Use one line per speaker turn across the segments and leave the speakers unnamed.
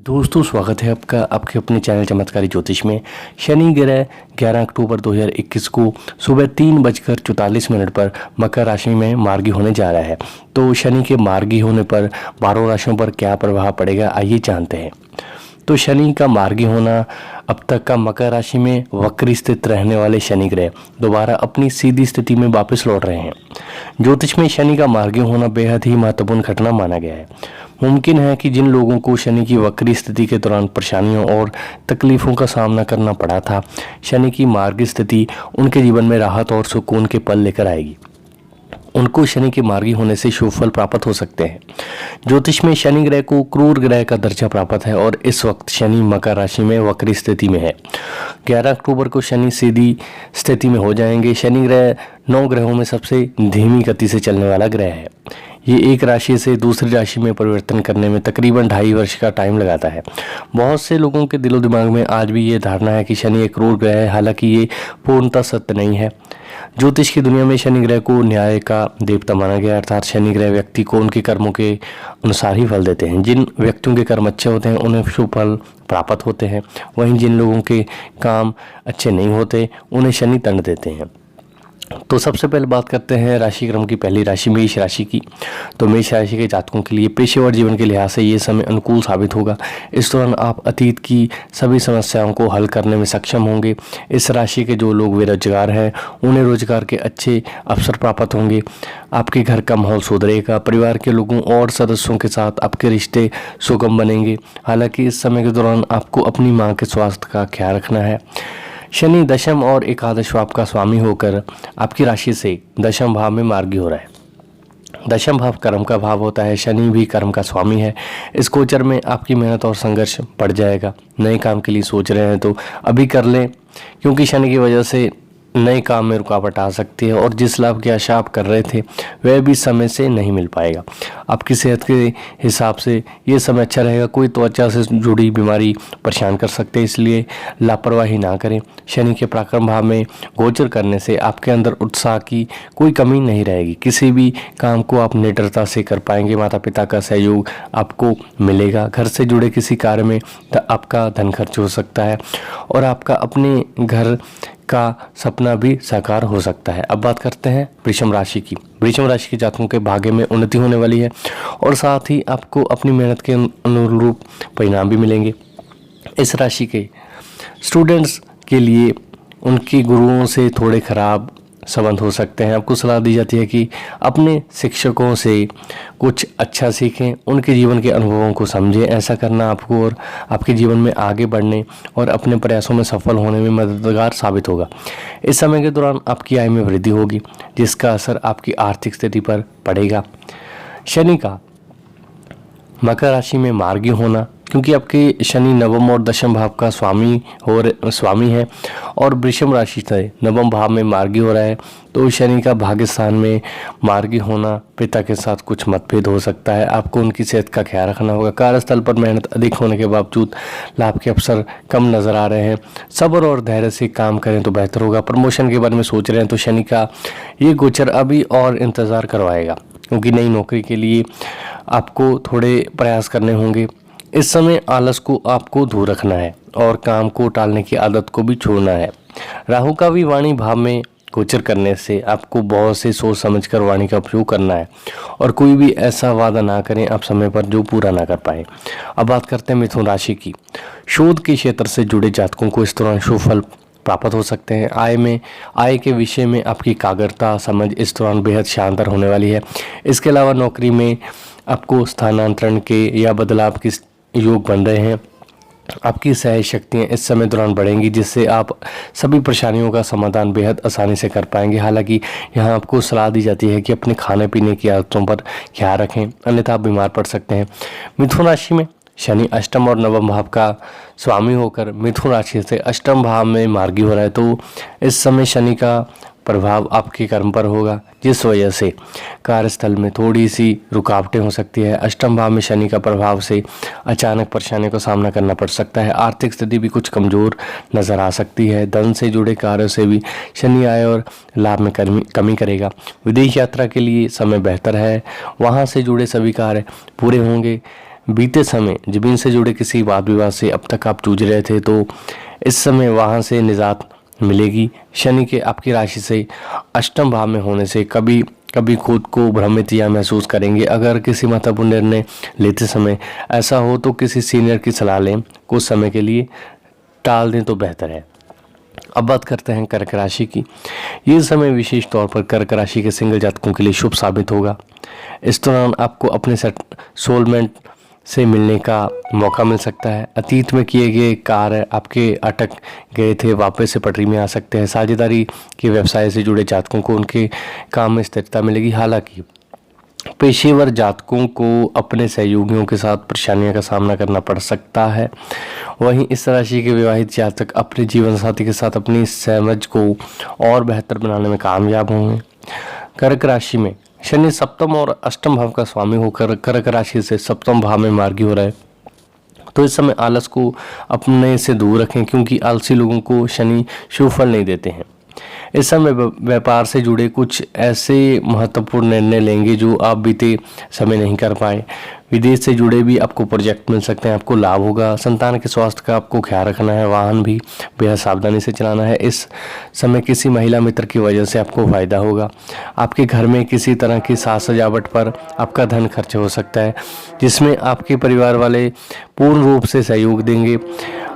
दोस्तों स्वागत है आपका आपके अपने चैनल चमत्कारी ज्योतिष में। शनि ग्रह 11 अक्टूबर 2021 को सुबह 3:44 पर मकर राशि में मार्गी होने जा रहा है। तो शनि के मार्गी होने पर 12 राशियों पर क्या प्रभाव पड़ेगा, आइए जानते हैं। तो शनि का मार्गी होना, अब तक का मकर राशि में वक्री स्थित रहने वाले शनि ग्रह दोबारा अपनी सीधी स्थिति में वापस लौट रहे हैं। ज्योतिष में शनि का मार्गी होना बेहद ही महत्वपूर्ण घटना माना गया है। मुमकिन है कि जिन लोगों को शनि की वक्री स्थिति के दौरान परेशानियों और तकलीफों का सामना करना पड़ा था, शनि की मार्गी स्थिति उनके जीवन में राहत और सुकून के पल लेकर आएगी। उनको शनि के मार्गी होने से शुभ फल प्राप्त हो सकते हैं। ज्योतिष में शनि ग्रह को क्रूर ग्रह का दर्जा प्राप्त है और इस वक्त शनि मकर राशि में वक्री स्थिति में है। 11 अक्टूबर को शनि सीधी स्थिति में हो जाएंगे। शनि ग्रह 9 ग्रहों में सबसे धीमी गति से चलने वाला ग्रह है। ये एक राशि से दूसरी राशि में परिवर्तन करने में तकरीबन 2.5 वर्ष का टाइम लगाता है। बहुत से लोगों के दिलो दिमाग में आज भी ये धारणा है कि शनि एक क्रूर ग्रह है, हालांकि ये पूर्णतः सत्य नहीं है। ज्योतिष की दुनिया में शनि ग्रह को न्याय का देवता माना गया, अर्थात शनि ग्रह व्यक्ति को उनके कर्मों के अनुसार ही फल देते हैं। जिन व्यक्तियों के कर्म अच्छे होते हैं उन्हें शुभ फल प्राप्त होते हैं, वहीं जिन लोगों के काम अच्छे नहीं होते उन्हें शनि दंड देते हैं। तो सबसे पहले बात करते हैं राशि क्रम की पहली राशि मेष राशि की। तो मेष राशि के जातकों के लिए पेशेवर जीवन के लिहाज से ये समय अनुकूल साबित होगा। इस दौरान आप अतीत की सभी समस्याओं को हल करने में सक्षम होंगे। इस राशि के जो लोग बेरोजगार हैं उन्हें रोजगार के अच्छे अवसर प्राप्त होंगे। आपके घर का माहौल सुधरेगा। परिवार के लोगों और सदस्यों के साथ आपके रिश्ते सुगम बनेंगे। हालांकि इस समय के दौरान आपको अपनी माँ के स्वास्थ्य का ख्याल रखना है। शनि दशम और एकादश भाव का स्वामी होकर आपकी राशि से दशम भाव में मार्गी हो रहा है। दशम भाव कर्म का भाव होता है, शनि भी कर्म का स्वामी है। इस गोचर में आपकी मेहनत और संघर्ष बढ़ जाएगा। नए काम के लिए सोच रहे हैं तो अभी कर लें, क्योंकि शनि की वजह से नए काम में रुकावट आ सकती है और जिस लाभ की आशा आप कर रहे थे वह भी समय से नहीं मिल पाएगा। आपकी सेहत के हिसाब से ये समय अच्छा रहेगा। कोई त्वचा से जुड़ी बीमारी परेशान कर सकते हैं, इसलिए लापरवाही ना करें। शनि के पराक्रम भाव में गोचर करने से आपके अंदर उत्साह की कोई कमी नहीं रहेगी। किसी भी काम को आप निडरता से कर पाएंगे। माता पिता का सहयोग आपको मिलेगा। घर से जुड़े किसी कार्य में आपका धन खर्च हो सकता है और आपका अपने घर का सपना भी साकार हो सकता है। अब बात करते हैं वृषभ राशि की। वृषभ राशि के जातकों के भाग्य में उन्नति होने वाली है और साथ ही आपको अपनी मेहनत के अनुरूप परिणाम भी मिलेंगे। इस राशि के स्टूडेंट्स के लिए उनके गुरुओं से थोड़े खराब संबंध हो सकते हैं। आपको सलाह दी जाती है कि अपने शिक्षकों से कुछ अच्छा सीखें, उनके जीवन के अनुभवों को समझें। ऐसा करना आपको और आपके जीवन में आगे बढ़ने और अपने प्रयासों में सफल होने में मददगार साबित होगा। इस समय के दौरान आपकी आय में वृद्धि होगी, जिसका असर आपकी आर्थिक स्थिति पर पड़ेगा। शनि का मकर राशि में मार्गी होना, क्योंकि आपके शनि नवम और दशम भाव का स्वामी है और वृषभ राशि से नवम भाव में मार्गी हो रहा है, तो शनि का भाग्य स्थान में मार्गी होना पिता के साथ कुछ मतभेद हो सकता है। आपको उनकी सेहत का ख्याल रखना होगा। कार्यस्थल पर मेहनत अधिक होने के बावजूद लाभ के अवसर कम नजर आ रहे हैं। सब्र और धैर्य से काम करें तो बेहतर होगा। प्रमोशन के बारे में सोच रहे हैं तो शनि का ये गोचर अभी और इंतज़ार करवाएगा, क्योंकि नई नौकरी के लिए आपको थोड़े प्रयास करने होंगे। इस समय आलस को आपको दूर रखना है और काम को टालने की आदत को भी छोड़ना है। राहु का भी वाणी भाव में गोचर करने से आपको बहुत से सोच समझकर वाणी का उपयोग करना है और कोई भी ऐसा वादा ना करें आप समय पर जो पूरा ना कर पाए। अब बात करते हैं मिथुन राशि की। शोध के क्षेत्र से जुड़े जातकों को इस दौरान शुभ फल प्राप्त हो सकते हैं। आय के विषय में आपकी एकाग्रता समझ इस दौरान बेहद शानदार होने वाली है। इसके अलावा नौकरी में आपको स्थानांतरण के या बदलाव के योग बन रहे हैं। आपकी सहज शक्तियाँ इस समय दौरान बढ़ेंगी, जिससे आप सभी परेशानियों का समाधान बेहद आसानी से कर पाएंगे। हालांकि यहाँ आपको सलाह दी जाती है कि अपने खाने पीने की आदतों पर ख्याल रखें, अन्यथा आप बीमार पड़ सकते हैं। मिथुन राशि में शनि अष्टम और नवम भाव का स्वामी होकर मिथुन राशि से अष्टम भाव में मार्गी हो रहा है, तो इस समय शनि का प्रभाव आपके कर्म पर होगा, जिस वजह से कार्यस्थल में थोड़ी सी रुकावटें हो सकती है। अष्टम भाव में शनि का प्रभाव से अचानक परेशानी का सामना करना पड़ सकता है। आर्थिक स्थिति भी कुछ कमज़ोर नज़र आ सकती है। धन से जुड़े कार्यों से भी शनि आय और लाभ में कमी करेगा। विदेश यात्रा के लिए समय बेहतर है, वहाँ से जुड़े सभी कार्य पूरे होंगे। बीते समय ज़मीन से जुड़े किसी वाद विवाद से अब तक आप जूझ रहे थे तो इस समय वहाँ से निजात मिलेगी। शनि के आपकी राशि से अष्टम भाव में होने से कभी कभी खुद को भ्रमित या महसूस करेंगे। अगर किसी महत्वपूर्ण निर्णय लेते समय ऐसा हो तो किसी सीनियर की सलाह लें, कुछ समय के लिए टाल दें तो बेहतर है। अब बात करते हैं कर्क राशि की। ये समय विशेष तौर पर कर्क राशि के सिंगल जातकों के लिए शुभ साबित होगा। इस दौरान आपको अपने सोलमेंट से मिलने का मौका मिल सकता है। अतीत में किए गए कार्य आपके अटक गए थे वापस से पटरी में आ सकते हैं। साझेदारी के व्यवसाय से जुड़े जातकों को उनके काम में स्थिरता मिलेगी। हालांकि पेशेवर जातकों को अपने सहयोगियों के साथ परेशानियों का सामना करना पड़ सकता है। वहीं इस राशि के विवाहित जातक अपने जीवन साथी के साथ अपनी समझ को और बेहतर बनाने में कामयाब होंगे। कर्क राशि में शनि सप्तम और अष्टम भाव का स्वामी होकर कर्क राशि से सप्तम भाव में मार्गी हो रहा है, तो इस समय आलस को अपने से दूर रखें, क्योंकि आलसी लोगों को शनि शुभ फल नहीं देते हैं। इस समय व्यापार से जुड़े कुछ ऐसे महत्वपूर्ण निर्णय लेंगे जो आप बीते समय नहीं कर पाए। विदेश से जुड़े भी आपको प्रोजेक्ट मिल सकते हैं, आपको लाभ होगा। संतान के स्वास्थ्य का आपको ख्याल रखना है। वाहन भी बेहद सावधानी से चलाना है। इस समय किसी महिला मित्र की वजह से आपको फायदा होगा। आपके घर में किसी तरह की साज सजावट पर आपका धन खर्च हो सकता है, जिसमें आपके परिवार वाले पूर्ण रूप से सहयोग देंगे।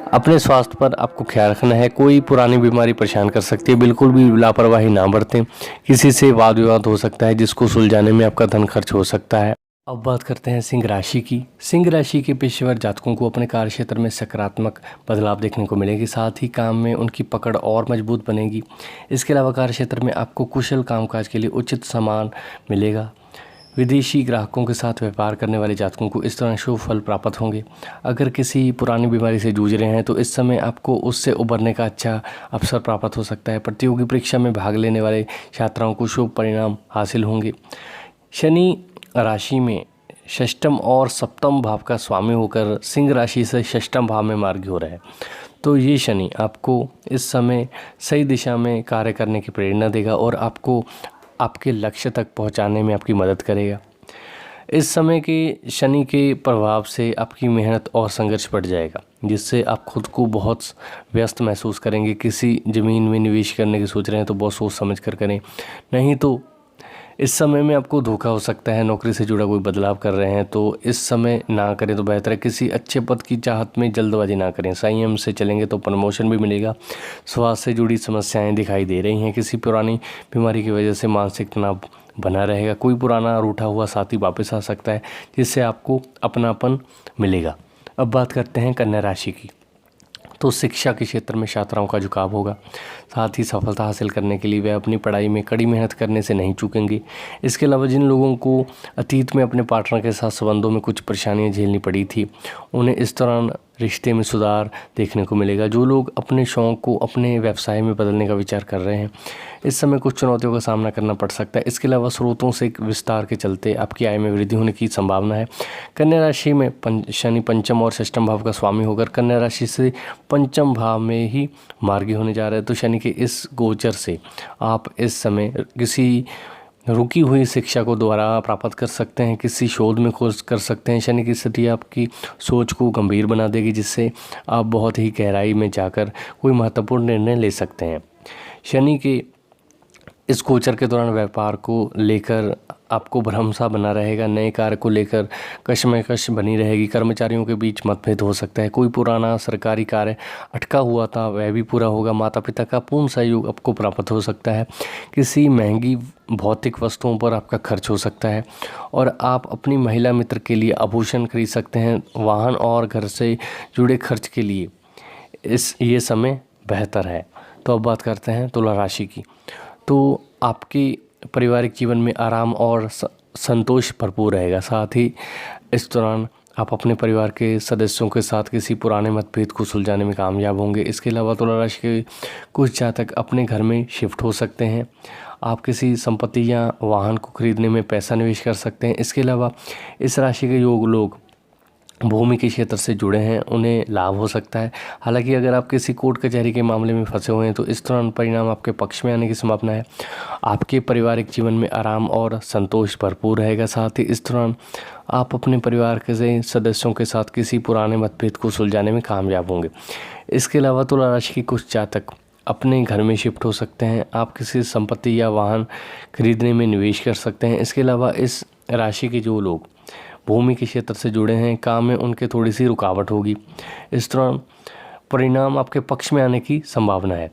अपने स्वास्थ्य पर आपको ख्याल रखना है। कोई पुरानी बीमारी परेशान कर सकती है, बिल्कुल भी लापरवाही ना बरतें। किसी से वाद विवाद हो सकता है जिसको सुलझाने में आपका धन खर्च हो सकता है। अब बात करते हैं सिंह राशि की। सिंह राशि के पेशेवर जातकों को अपने कार्य क्षेत्र में सकारात्मक बदलाव देखने को मिलेगी, साथ ही काम में उनकी पकड़ और मजबूत बनेगी। इसके अलावा कार्य क्षेत्र में आपको कुशल कामकाज के लिए उचित सम्मान मिलेगा। विदेशी ग्राहकों के साथ व्यापार करने वाले जातकों को इस तरह शुभ फल प्राप्त होंगे। अगर किसी पुरानी बीमारी से जूझ रहे हैं तो इस समय आपको उससे उबरने का अच्छा अवसर प्राप्त हो सकता है। प्रतियोगी परीक्षा में भाग लेने वाले छात्राओं को शुभ परिणाम हासिल होंगे। शनि राशि में षष्ठम और सप्तम भाव का स्वामी होकर सिंह राशि से षष्ठम भाव में मार्गी हो रहा है, तो ये शनि आपको इस समय सही दिशा में कार्य करने की प्रेरणा देगा और आपको आपके लक्ष्य तक पहुंचाने में आपकी मदद करेगा। इस समय के शनि के प्रभाव से आपकी मेहनत और संघर्ष बढ़ जाएगा, जिससे आप खुद को बहुत व्यस्त महसूस करेंगे। किसी ज़मीन में निवेश करने की सोच रहे हैं तो बहुत सोच समझ कर करें, नहीं तो इस समय में आपको धोखा हो सकता है। नौकरी से जुड़ा कोई बदलाव कर रहे हैं तो इस समय ना करें तो बेहतर है। किसी अच्छे पद की चाहत में जल्दबाजी ना करें। संयम से चलेंगे तो प्रमोशन भी मिलेगा। स्वास्थ्य से जुड़ी समस्याएं दिखाई दे रही हैं। किसी पुरानी बीमारी की वजह से मानसिक तनाव बना रहेगा। कोई पुराना रूठा हुआ साथी वापस आ सकता है, जिससे आपको अपनापन मिलेगा। अब बात करते हैं कन्या राशि की। तो शिक्षा के क्षेत्र में छात्राओं का झुकाव होगा। साथ ही सफलता हासिल करने के लिए वे अपनी पढ़ाई में कड़ी मेहनत करने से नहीं चूकेंगे। इसके अलावा जिन लोगों को अतीत में अपने पार्टनर के साथ संबंधों में कुछ परेशानियां झेलनी पड़ी थी, उन्हें इस दौरान रिश्ते में सुधार देखने को मिलेगा। जो लोग अपने शौक़ को अपने व्यवसाय में बदलने का विचार कर रहे हैं, इस समय कुछ चुनौतियों का सामना करना पड़ सकता है। इसके अलावा स्रोतों से विस्तार के चलते आपकी आय में वृद्धि होने की संभावना है। कन्या राशि में शनि पंचम और षष्ठम भाव का स्वामी होकर कन्या राशि से पंचम भाव में ही मार्गी होने जा रहे हैं, तो शनि के इस गोचर से आप इस समय किसी रुकी हुई शिक्षा को दोबारा प्राप्त कर सकते हैं। किसी शोध में खोज कर सकते हैं। शनि की स्थिति आपकी सोच को गंभीर बना देगी, जिससे आप बहुत ही गहराई में जाकर कोई महत्वपूर्ण निर्णय ले सकते हैं। शनि के इस गोचर के दौरान व्यापार को लेकर आपको भ्रम सा बना रहेगा। नए कार्य को लेकर कशमकश बनी रहेगी। कर्मचारियों के बीच मतभेद हो सकता है। कोई पुराना सरकारी कार्य अटका हुआ था, वह भी पूरा होगा। माता पिता का पूर्ण सहयोग आपको प्राप्त हो सकता है। किसी महंगी भौतिक वस्तुओं पर आपका खर्च हो सकता है और आप अपनी महिला मित्र के लिए आभूषण खरीद सकते हैं। वाहन और घर से जुड़े खर्च के लिए ये समय बेहतर है। तो अब बात करते हैं तुला राशि की। तो आपकी पारिवारिक जीवन में आराम और संतोष भरपूर रहेगा। साथ ही इस दौरान आप अपने परिवार के सदस्यों के साथ किसी पुराने मतभेद को सुलझाने में कामयाब होंगे। इसके अलावा तुला राशि के कुछ जातक अपने घर में शिफ्ट हो सकते हैं। आप किसी संपत्ति या वाहन को खरीदने में पैसा निवेश कर सकते हैं। इसके अलावा इस राशि के योग लोग भूमि के क्षेत्र से जुड़े हैं उन्हें लाभ हो सकता है। हालांकि अगर आप किसी कोर्ट कचहरी के मामले में फंसे हुए हैं तो इस दौरान परिणाम आपके पक्ष में आने की संभावना है। आपके पारिवारिक जीवन में आराम और संतोष भरपूर रहेगा। साथ ही इस दौरान आप अपने परिवार के सदस्यों के साथ किसी पुराने मतभेद को सुलझाने में कामयाब होंगे। इसके अलावा तुला राशि के कुछ जातक अपने घर में शिफ्ट हो सकते हैं। आप किसी संपत्ति या वाहन खरीदने में निवेश कर सकते हैं। इसके अलावा इस राशि के जो लोग भूमि के क्षेत्र से जुड़े हैं, काम में उनके थोड़ी सी रुकावट होगी। इस दौरान परिणाम आपके पक्ष में आने की संभावना है।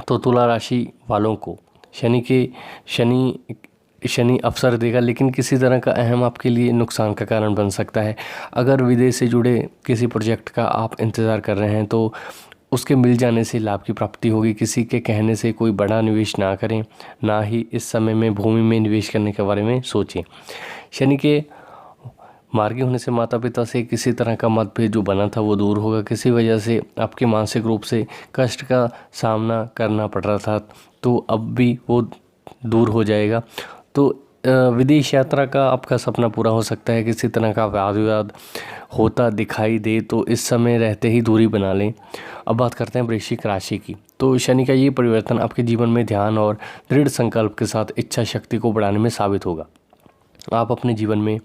तो तुला राशि वालों को शनि अवसर देगा, लेकिन किसी तरह का अहम आपके लिए नुकसान का कारण बन सकता है। अगर विदेश से जुड़े किसी प्रोजेक्ट का आप इंतज़ार कर रहे हैं तो उसके मिल जाने से लाभ की प्राप्ति होगी। किसी के कहने से कोई बड़ा निवेश ना करें, ना ही इस समय में भूमि में निवेश करने के बारे में सोचें। शनि के मार्गी होने से माता पिता से किसी तरह का मतभेद जो बना था वो दूर होगा। किसी वजह से आपके मानसिक रूप से कष्ट का सामना करना पड़ रहा था तो अब भी वो दूर हो जाएगा। तो विदेश यात्रा का आपका सपना पूरा हो सकता है। किसी तरह का वाद विवाद होता दिखाई दे तो इस समय रहते ही दूरी बना लें। अब बात करते हैं वृश्चिक राशि की। तो शनि का ये परिवर्तन आपके जीवन में ध्यान और दृढ़ संकल्प के साथ इच्छा शक्ति को बढ़ाने में साबित होगा। आप अपने जीवन में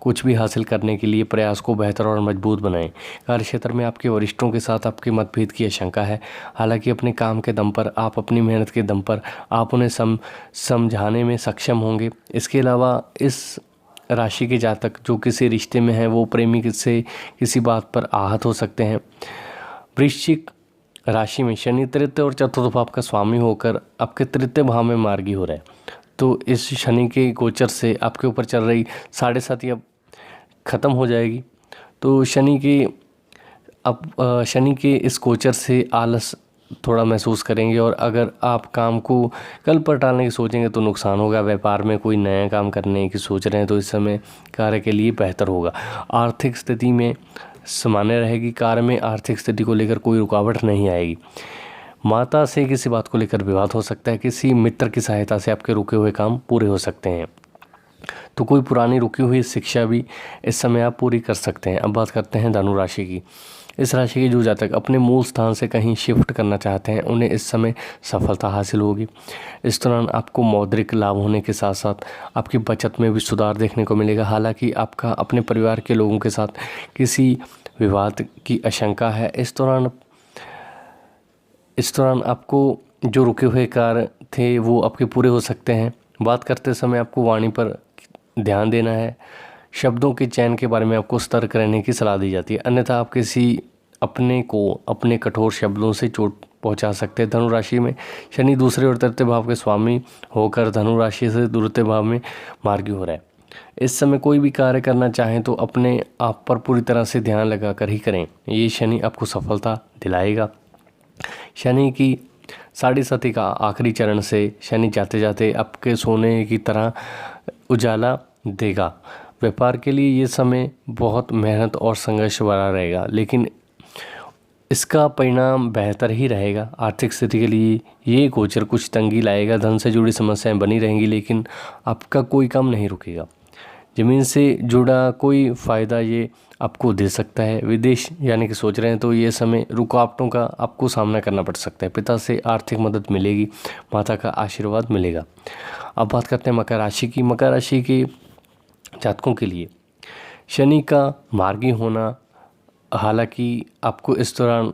कुछ भी हासिल करने के लिए प्रयास को बेहतर और मजबूत बनाएं। कार्यक्षेत्र में आपके वरिष्ठों के साथ आपके मतभेद की आशंका है। हालांकि अपने काम के दम पर, आप अपनी मेहनत के दम पर आप उन्हें समझाने में सक्षम होंगे। इसके अलावा इस राशि के जातक जो किसी रिश्ते में हैं वो प्रेमी से किसी बात पर आहत हो सकते हैं। वृश्चिक राशि में शनि तृतीय और चतुर्थ भाव का स्वामी होकर आपके तृतीय भाव में मार्गी हो रहा है। तो इस शनि के गोचर से आपके ऊपर चल रही 7.5 अब ख़त्म हो जाएगी। तो शनि के इस गोचर से आलस थोड़ा महसूस करेंगे और अगर आप काम को कल पर टालने की सोचेंगे तो नुकसान होगा। व्यापार में कोई नया काम करने की सोच रहे हैं तो इस समय कार्य के लिए बेहतर होगा। आर्थिक स्थिति में सामान्य रहेगी। कार्य में आर्थिक स्थिति को लेकर कोई रुकावट नहीं आएगी। माता से किसी बात को लेकर विवाद हो सकता है। किसी मित्र की सहायता से आपके रुके हुए काम पूरे हो सकते हैं। तो कोई पुरानी रुकी हुई शिक्षा भी इस समय आप पूरी कर सकते हैं। अब बात करते हैं धनु राशि की। इस राशि के जो जातक अपने मूल स्थान से कहीं शिफ्ट करना चाहते हैं उन्हें इस समय सफलता हासिल होगी। इस दौरान आपको मौद्रिक लाभ होने के साथ साथ आपकी बचत में भी सुधार देखने को मिलेगा। हालांकि आपका अपने परिवार के लोगों के साथ किसी विवाद की आशंका है। इस दौरान आपको जो रुके हुए कार्य थे वो आपके पूरे हो सकते हैं। बात करते समय आपको वाणी पर ध्यान देना है। शब्दों के चयन के बारे में आपको सतर्क रहने की सलाह दी जाती है, अन्यथा आप किसी अपने को अपने कठोर शब्दों से चोट पहुंचा सकते हैं। धनु राशि में शनि दूसरे और तृतीय भाव के स्वामी होकर धनु राशि से द्वितीय भाव में मार्गी हो रहा है। इस समय कोई भी कार्य करना चाहें तो अपने आप पर पूरी तरह से ध्यान लगाकर ही करें। ये शनि आपको सफलता दिलाएगा। शनि की 7.5 का आखिरी चरण से शनि जाते जाते आपके सोने की तरह उजाला देगा। व्यापार के लिए ये समय बहुत मेहनत और संघर्ष भरा रहेगा, लेकिन इसका परिणाम बेहतर ही रहेगा। आर्थिक स्थिति के लिए ये गोचर कुछ तंगी लाएगा। धन से जुड़ी समस्याएं बनी रहेंगी, लेकिन आपका कोई काम नहीं रुकेगा। ज़मीन से जुड़ा कोई फ़ायदा ये आपको दे सकता है। विदेश जाने की सोच रहे हैं तो ये समय रुकावटों का आपको सामना करना पड़ सकता है। पिता से आर्थिक मदद मिलेगी, माता का आशीर्वाद मिलेगा। अब बात करते हैं मकर राशि की। मकर राशि के जातकों के लिए शनि का मार्गी होना, हालांकि आपको इस दौरान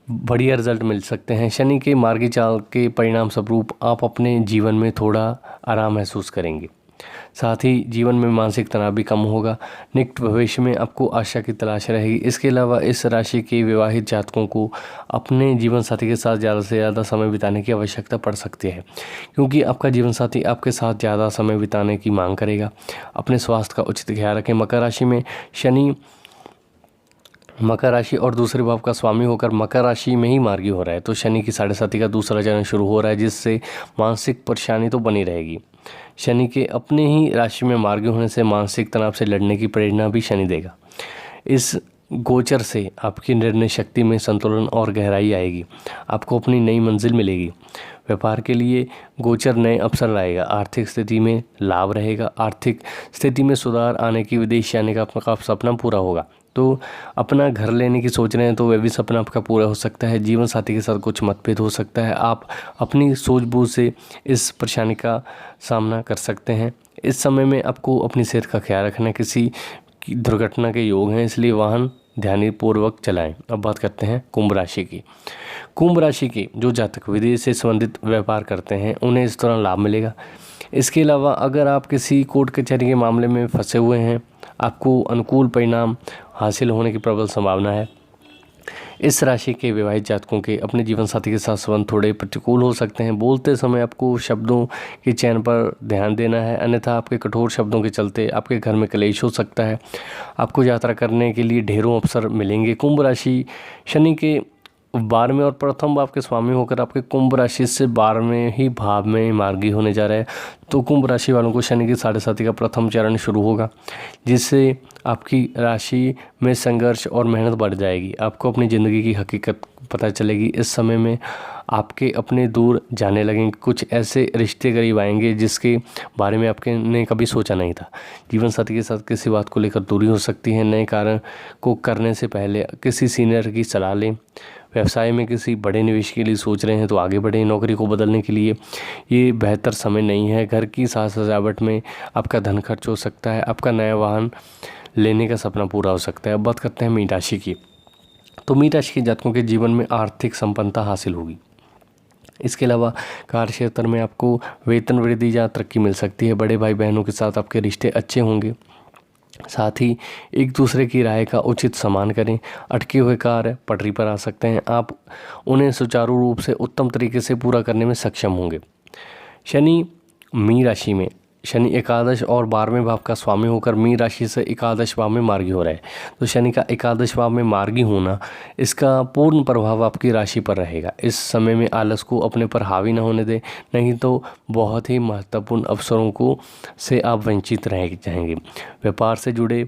बढ़िया रिजल्ट मिल सकते हैं। शनि के मार्गी चाल के परिणाम स्वरूप आप अपने जीवन में थोड़ा आराम महसूस करेंगे। साथ ही जीवन में मानसिक तनाव भी कम होगा। निकट भविष्य में आपको आशा की तलाश रहेगी। इसके अलावा इस राशि के विवाहित जातकों को अपने जीवन साथी के साथ ज़्यादा से ज़्यादा समय बिताने की आवश्यकता पड़ सकती है, क्योंकि आपका जीवन साथी आपके साथ ज़्यादा समय बिताने की मांग करेगा। अपने स्वास्थ्य का उचित ख्याल रखें। मकर राशि में शनि मकर राशि और दूसरे भाव का स्वामी होकर मकर राशि में ही मार्गी हो रहा है, तो शनि की 7.5 का दूसरा चरण शुरू हो रहा है, जिससे मानसिक परेशानी तो बनी रहेगी। शनि के अपने ही राशि में मार्गी होने से मानसिक तनाव से लड़ने की प्रेरणा भी शनि देगा। इस गोचर से आपकी निर्णय शक्ति में संतुलन और गहराई आएगी। आपको अपनी नई मंजिल मिलेगी। व्यापार के लिए गोचर नए अवसर लाएगा। आर्थिक स्थिति में लाभ रहेगा। आर्थिक स्थिति में सुधार आने की, विदेश जाने का आपका सपना पूरा होगा। तो अपना घर लेने की सोच रहे हैं तो वह भी सपना आपका पूरा हो सकता है। जीवन साथी के साथ कुछ मतभेद हो सकता है। आप अपनी सूझबूझ से इस परेशानी का सामना कर सकते हैं। इस समय में आपको अपनी सेहत का ख्याल रखना है। किसी की दुर्घटना के योग हैं, इसलिए वाहन ध्यानपूर्वक चलाएं। अब बात करते हैं कुंभ राशि की। कुंभ राशि के जो जातक विदेश से संबंधित व्यापार करते हैं उन्हें इस दौरान लाभ मिलेगा। इसके अलावा अगर आप किसी कोर्ट कचहरी के मामले में फंसे हुए हैं, आपको अनुकूल परिणाम हासिल होने की प्रबल संभावना है। इस राशि के विवाहित जातकों के अपने जीवन साथी के साथ संबंध थोड़े प्रतिकूल हो सकते हैं। बोलते समय आपको शब्दों के चयन पर ध्यान देना है, अन्यथा आपके कठोर शब्दों के चलते आपके घर में क्लेश हो सकता है। आपको यात्रा करने के लिए ढेरों अवसर मिलेंगे। कुंभ राशि शनि के 12वें और प्रथम भाव के स्वामी होकर आपके कुंभ राशि से 12वें ही भाव में मार्गी होने जा रहा है। तो कुंभ राशि वालों को शनि की 7.5 का प्रथम चरण शुरू होगा, जिससे आपकी राशि में संघर्ष और मेहनत बढ़ जाएगी। आपको अपनी ज़िंदगी की हकीकत पता चलेगी। इस समय में आपके अपने दूर जाने लगेंगे। कुछ ऐसे रिश्ते करीब आएंगे जिसके बारे में आपके ने कभी सोचा नहीं था। जीवन साथी के साथ किसी बात को लेकर दूरी हो सकती है। नए कार्य को करने से पहले किसी सीनियर की सलाह लें। व्यवसाय में किसी बड़े निवेश के लिए सोच रहे हैं तो आगे बढ़ें। नौकरी को बदलने के लिए ये बेहतर समय नहीं है। घर की साज सजावट में आपका धन खर्च हो सकता है। आपका नया वाहन लेने का सपना पूरा हो सकता है। अब बात करते हैं मीन राशि की। तो मीन राशि के जातकों के जीवन में आर्थिक संपन्नता हासिल होगी। इसके अलावा कार्य क्षेत्र में आपको वेतन वृद्धि या तरक्की मिल सकती है। बड़े भाई बहनों के साथ आपके रिश्ते अच्छे होंगे। साथ ही एक दूसरे की राय का उचित सम्मान करें। अटके हुए कार्य पटरी पर आ सकते हैं। आप उन्हें सुचारू रूप से उत्तम तरीके से पूरा करने में सक्षम होंगे। शनि मीन राशि में, शनि एकादश और 12वें भाव का स्वामी होकर मीन राशि से एकादश भाव में मार्गी हो रहा है। तो शनि का एकादश भाव में मार्गी होना, इसका पूर्ण प्रभाव आपकी राशि पर रहेगा। इस समय में आलस को अपने पर हावी न होने दें, नहीं तो बहुत ही महत्वपूर्ण अवसरों को से आप वंचित रह जाएंगे। व्यापार से जुड़े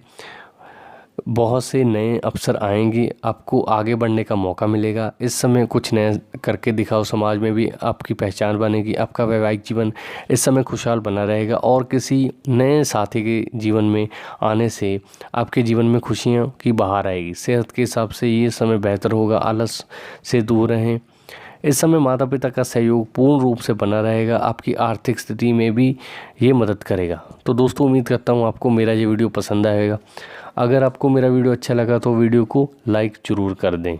बहुत से नए अवसर आएंगे। आपको आगे बढ़ने का मौका मिलेगा। इस समय कुछ नया करके दिखाओ, समाज में भी आपकी पहचान बनेगी। आपका वैवाहिक जीवन इस समय खुशहाल बना रहेगा और किसी नए साथी के जीवन में आने से आपके जीवन में खुशियों की बहार आएगी। सेहत के हिसाब से ये समय बेहतर होगा। आलस से दूर रहें। इस समय माता पिता का सहयोग पूर्ण रूप से बना रहेगा। आपकी आर्थिक स्थिति में भी ये मदद करेगा। तो दोस्तों, उम्मीद करता हूँ आपको मेरा ये वीडियो पसंद आएगा। अगर आपको मेरा वीडियो अच्छा लगा तो वीडियो को लाइक ज़रूर कर दें।